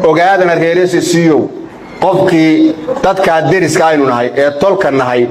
ogaadana reerisi siiyo qofkii dadka deriska aynu nahay ee tolka nahay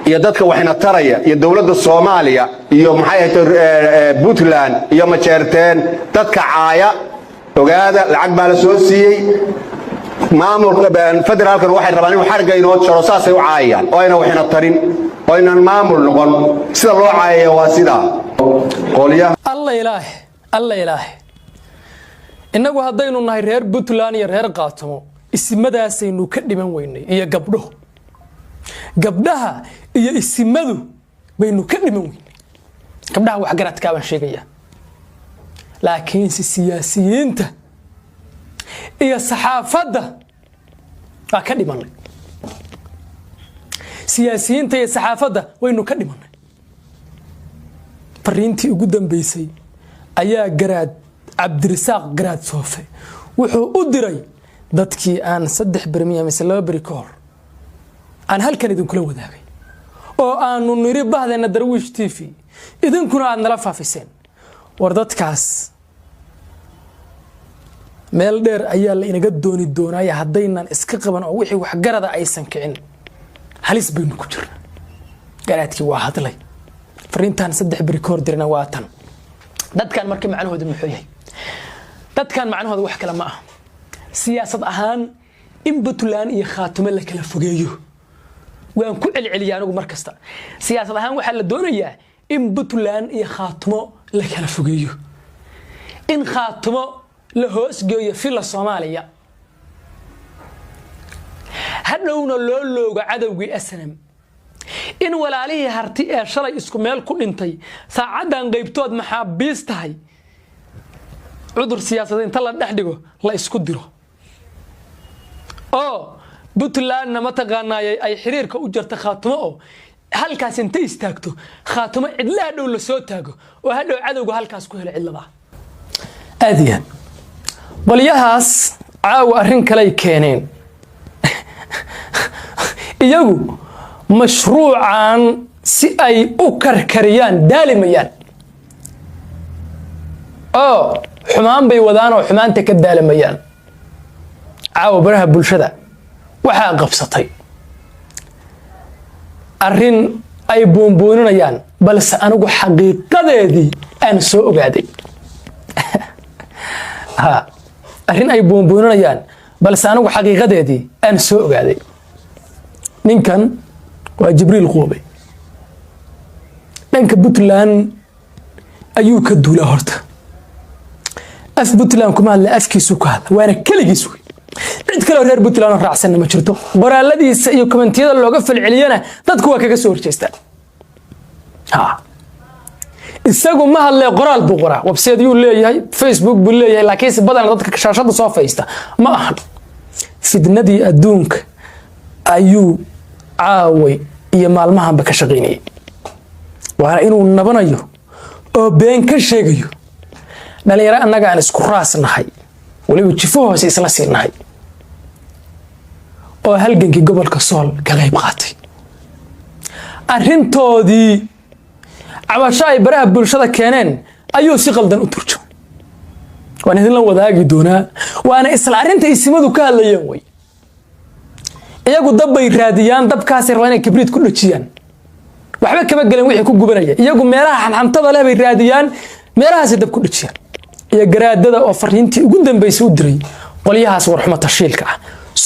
iyo dadka waxna taraya iyo dawladda Soomaaliya iyo maxay ahayd Puntland iyo Majeerteen dadka caaya ogaada lacag baa la soo siiyay maamulka federaalkan waxay rabaan in xarga inoo jaro saasay u caayaan oo ayna waxna tarin oo aynan maamul noqon sida loo caayayo waa sida qoliyaha الله إله إنه هذين النهر رير بطلان يرير قاتمو اسمه سينو كدمن ويني هي قبضها هي اسمه بينو كدمن ويني قبضها وحجرت كابن شيء لكن السياسيين هي الصحافة ده كدمن سياسيين هي الصحافة ده وينو كدمن فرينتي قدام بيسي ayaa garaad Cabdirasaaq garaad Soofe wuxuu u diray dadkii aan 3 barmiya mise 2 bari ka hor aan halkan idin kula wadaagay oo aanu niri bahdana Darwiish TV idinkuna aad nala faafiseen war dadkaas meel dheer ayaa la inaga dooni doonaya hadaynan iska qaban oo wixii wax garada aysan kicin halis baynu ku jirnaa garaadkii waa hadlay fariintan 3 bari ka hor dirna waa tan dadkan markii macnahoodu muxuu yahay dadkan macnahoodu wax kale ma ah siyaasad ahaan in Puntland iyo Khaatumo la kala fogeeyo waan ku celceliyay anigu markasta siyaasad ahaan waxa la doonayaa in Puntland iyo Khaatumo la kala fogeeyo in Khaatumo la hoos geeyo fila Soomaaliya hadhowna loo looga cadawgii asnam in walaalihii harti ee shalay isku meel ku dhintay saacadan qaybtood maxaabiis tahay cudur siyaasadeed inta la dhaxdhigo la isku diro oo Puntland ma taqaanaayay ay xiriirka u jirta Khaatumo oo halkaas inta istaagto Khaatumo cidla dhow la soo taago oo hadhow cadawga halkaas ku helo cidlada aadiyan waliyahaas caawa arrin kale keeneen iyagu مشروعاً سي أي أكركريان دالميان حمان بيودان وحمان تكد دالميان عاو برها بلشدة وحا قفصتي أرين أي بونبونون يان بل سأنوغو حقيقة دي أن سوء قادي أرين أي بونبونون يان بل سأنوغو حقيقة دي أن سوء قادي نينكن وجبريل قوبي لأنك بطلان أيوك الدولة هرتا أف بطلان كمان لأفكي سوك هذا وأنا كلي سوي عند كلا غير بطلان رأسنا ما شرته برا الذي يكمنتي هذا اللي وقف العليانة تدكوا كجسور جستا الساقو ما هلا قرال بقرا وبسيد يقول لي هاي فيسبوك بقول لي لكن بدل ضدك شاشات صوفة يستا ما أحد في النادي الدونك أيو عاوي iyo maalmahan ba ka shaqeynay waa inuu nabanayo oo been ka sheegayo dhalinyaro annaga aan isku raasnahay waliba jifo hoose isla siinahay oo halgankii gobolka Sool ka qayb qaatay arrintoodii cabasho ay baraha bulshada keeneen ayuu si qaldan u turjumay waan idin la wadaagi doonaa waana isla arrinta isimadu ka hadlayeen way iyagu dab bay raadiyaan dabkaas rabaan inay kibriid ku dhajiyaan waxba kama galan wixii ku gubanaya iyagu meelaha xanxantada leh bay raadiyaan meelahaas dab ku dhajiyaan iyo garaadada oo fariintii ugu dambeysay u diray qoliyahaas warxuma tashiilka ah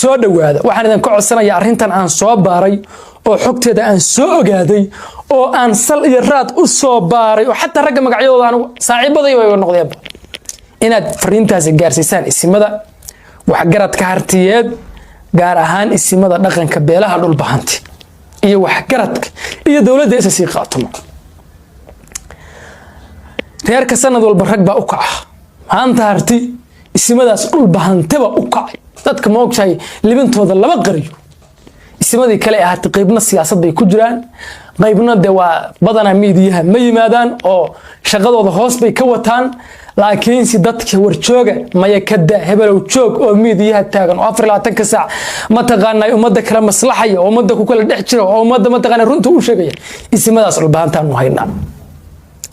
soo dhawaada waxaan idin ka codsanayaa arrintan aan soo baaray oo xogteeda aan soo ogaaday oo aan sal iyo raad u soo baaray oo xataa ragga magacyadooda aan saaxiibaday way noqdeen inaad fariintaas gaarsiisaan isimada wax garad ka hartiyeed gaar ahaan isimada dhaqanka beelaha dhul bahanti iyo wax garadka iyo dawladda SSC Khaatumo reerka sanad walba rag baa u kaca maanta harti isimadaas dhul bahantaba u kacay dadka ma ogtahay libintooda laba qariyo isimadii kale ahaatay qaybna siyaasad bay ku jiraan qaybna de waa badana miidiyaha ma yimaadaan oo shaqadooda hoos bay ka wataan laakiin si dadka warjooga maya kada hebelow joog oo miidiyaha taagan oo 24 saac ma taqaanay umada kala maslaxaya oo umada ku kala dhex jiro oo umada ma taqaanay runta u sheegaya isimadaas u baahantaan u haynaa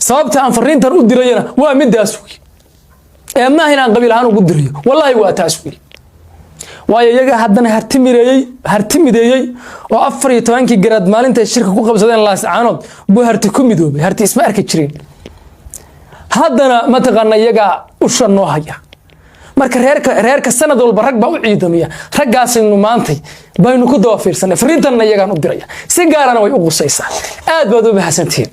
sababta aan fariintan u dirayna waa midaas ما هنا قبيل هانو قدريو والله واتاسوي waayo iyaga haddana hartimideeyay oo 14 garaad maalinta shirka ku qabsadeen laascaanood buu harti ku midoobay harti isma arki jireen haddana ma taqaana iyaga u shanoo haya marka reerka sanad walba rag baa u ciidamiya raggaasinu maantay baynu ku daba fiirsanay fariintan iyagaan u diraya si gaarana way u qusaysaa aad baad u bahsantiin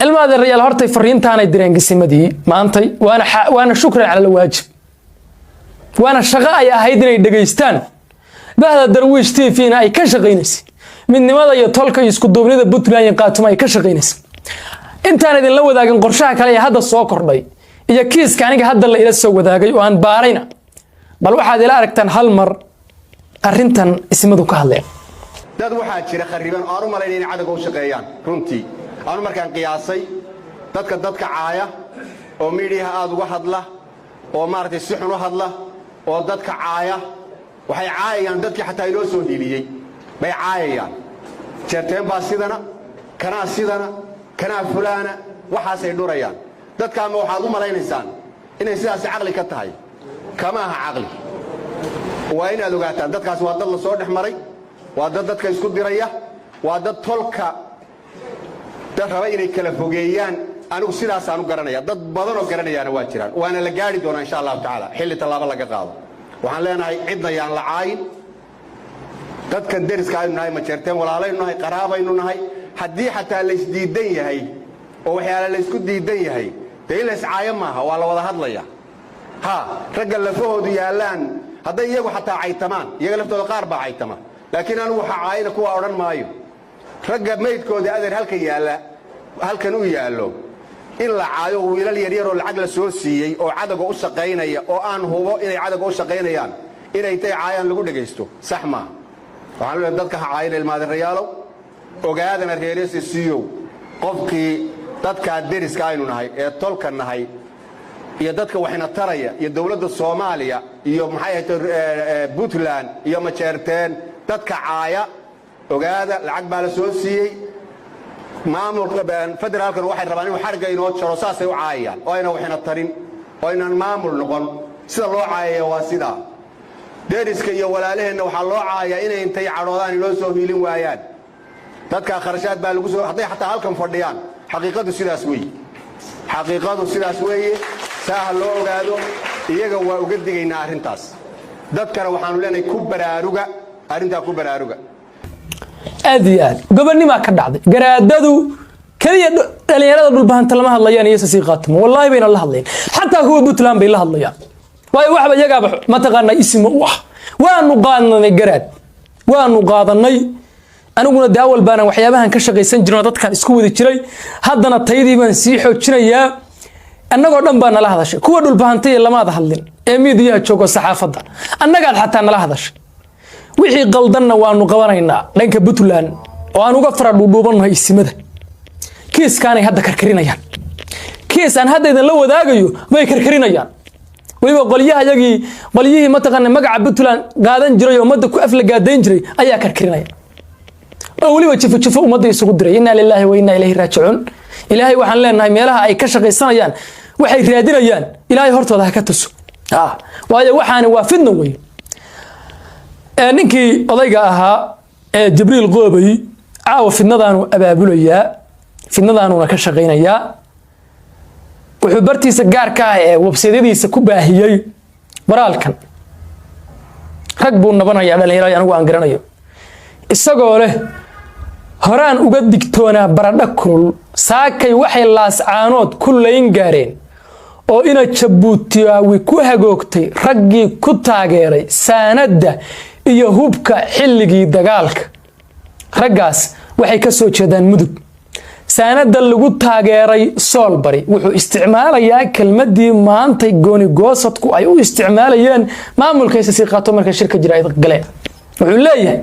ilmaada reeyal hortay fariintaanay direen gisimadii maantay waana shukran cala waajib وانا شقاء أهيد إني دقيستان بعد درويش تيفينا أي كشقينس من لماذا يطلق يسكدوا بني ذا بطلان يقاتما أي كشقينس أنت أنا ذي لو ذا كان قرشاك علي هذا الصوكر لي إذا كيس كان هذا اللي إلى السوق ذا وأن بارينا بل واحد لا أركتن هالمر أرنتن اسمه كهلا dad waxa jira khariban aanu malaynay in cadago shaqeeyaan runtii aanu markaan qiyaasay dadka caaya oo media aad uga hadla oo maartay si xun u hadla oo dadka caaya waxay caayayaan dadkii xataa inoo soo dhiiliyay bay caayayaan jeerteen baa sidana kana fulana waxaasay dhurayaan dadka ma waxaad u maleynaysaan inay sidaas aqli ka tahay kama aha aqli waa in aad ogaataan dadkaas waa dad la soo dhaxmaray waa dad dadka isku diraya waa dad tolka dad raba inay kala fogeeyaan anigu sidaas aanu garanaya dad badan oo garanayana waa jiraan waana la gaari doonaa insha Allah taala xilli talaaba laga qaado waxaan leenahay cidna yaan la caayin dadkan deriska aynu nahay ma jeerteen walaalaynu nahay qaraabaynu nahay haddii xataa la isdiidan yahay oo waxyaala la isku diidan yahay dee la iscaayo maaha waa la wada hadlaya ha ragga lafahoodu yaalaan hadday iyagu xataa caytamaan iyaga laftooda qaar baa caytama laakiin anigu waxa caayina kuwa odhan maayo ragga meydkooda adeer halkan u yaallo in la caayo wiilal yaryar oo lacag la soo siiyay oo cadaga u shaqeynaya oo aan hubo inay cadaga u shaqeynayaan inay tay caayaan lagu dhageysto sax ma waxaan leeyahay dadka caayina ilmaada reeyaalow ogaadana reereysi siiyo qofkii dadka deriska aynu nahay ee tolka nahay iyo dadka waxina taraya iyo dawladda Soomaaliya iyo maxay ahayd Puntland iyo ma jeerteen dadka caaya ogaada lacag baa la soo siiyay maamulka federaalkan waxay rabaan in xarga inoo jaro saasay u caayaan oo ayna waxina tarin oo aynan maamul noqon sida loo caayayo waa sida deriska iyo walaalaheena waxa loo caayaa inay intay cadhoodaan inoo soo hiilin waayaan dadka kharashaad baa lagu soo haday xataa halkan fadhiyaan xaqiiqadu sidaas weeye saaha loo ogaado iyaga waa uga digaynaa arrintaas dadkana waxaanu leenahay ku baraaruga arrinta ku baraaruga aad gobonnimo ka dhacday garaadadu kaliya dhalinyarada dhulbaanta lama hadlayaan iyo si qaatimo wallahi bayna la hadlayeen xataa kuwa Puntland bay la hadlayaan way waxba iyaga ma taqaana ismo u ah waanu qaadnay garaad waanu qaadanay aniguna daawal baan waxyaabahan ka shaqeysan jirnaa dadkan isku wadi jiray haddana taydii baan sii xoojinayaa annagoo dhan baan la hadashay kuwa dhulbaantay lama hadlin ee media joogo saxaafadda annagaad xataa nala hadashay wixii qaldanna waanu qabanaynaa dhanka Puntland oo aan uga fara dhuubanahay ismada kiiskaan ay hadda karkarinayaan kiisaan hadda idin la wadaagayo way karkarinayaan waliba qolyihii ma taqaan magaca Puntland qaadan jiray oo umada ku afla gaadayn jiray ayaa karkarinaya oo waliba jifo umada isugu diray inna lillahi wa inna ilayhi raaji'un ilaahay waxaan leenahay meelaha ay ka shaqeysanayaan waxay raadinayaan ilaahay hortooda ha ka tuso waayo waxaan waa fidno weey ninkii odayga ahaa ee Jibriil Qoobay caawa fidnadaanu abaabulaya fidnadaanuna ka shaqeynayaa wuxuu bartiisa gaarka ah ee website-yadiisa ku baahiyay baraalkan rag buu nabanaya dhalinyaro anigu aan garanayo isagoo leh horaan uga digtoonaa baradha kulul saakay waxay laascaanood ku leyn gaareen oo ina Jabuuti ku hagoogtay raggii ku taageeray saanada iyo hubka xilligii dagaalka raggaas waxay ka soo jeedaan mudug saanada lagu taageeray Soolbari wuxuu isticmaalayaa kelmadii maantay gooni goosadku ay u isticmaalayeen maamulkiisa si qaato marka shirka jiraayad galeen wuxuu leeyahay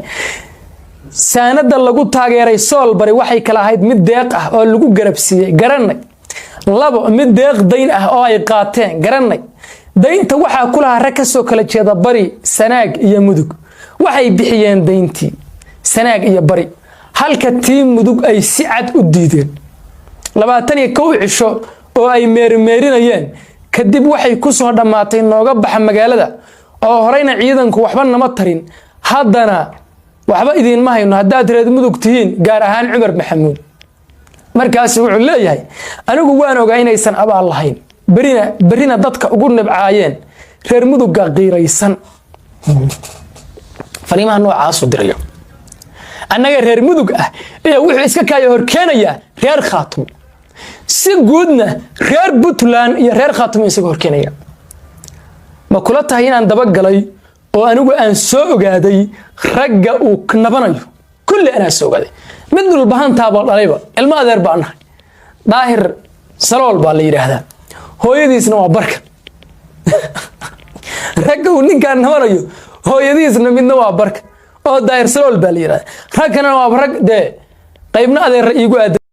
saanada lagu taageeray Soolbari waxay kala ahayd mid deeq ah oo lagu garabsiiyay garanay labo mid deeq dayn ah oo ay qaateen garanay daynta waxa kula rag ka soo kala jeeda bari sanaag iyo mudug waxay bixiyeen dayntii sanaag iyo bari halka tiim mudug ay si cad u diideen 21 cisho oo ay meermeerinayeen kadib waxay ku soo dhamaatay nooga baxa magaalada oo horeyna ciidanku waxba nama tarin haddana waxba idin ma hayno haddaad reer mudug tihiin gaar ahaan Cumar Maxamuud markaas wuxuu leeyahay anigu waan ogaa inaysan abaal lahayn berina dadka ugu nabcaayeen reer mudugga qiiraysan fariimaha noocaas u dirayo annaga reer mudug ah iyo wuxuu iska kaayo horkeenaya reer Khaatumo si guudna reer Puntland iyo reer Khaatumo isaga horkeenaya ma kula tahay inaan daba galay oo anigu aan soo ogaaday ragga uu nabanayo kulli ana soo ogaaday mid walbahantaa baa dhalayba ilma adeer baan nahay daahir salool baa la yiraahdaa hooyadiisna waa barka ragga uu ninkaan nabanayo hooyadiisna midna waa barka oo daahir salool baa la yiraahdaa ragkana waa rag de qaybna adeer iigu aad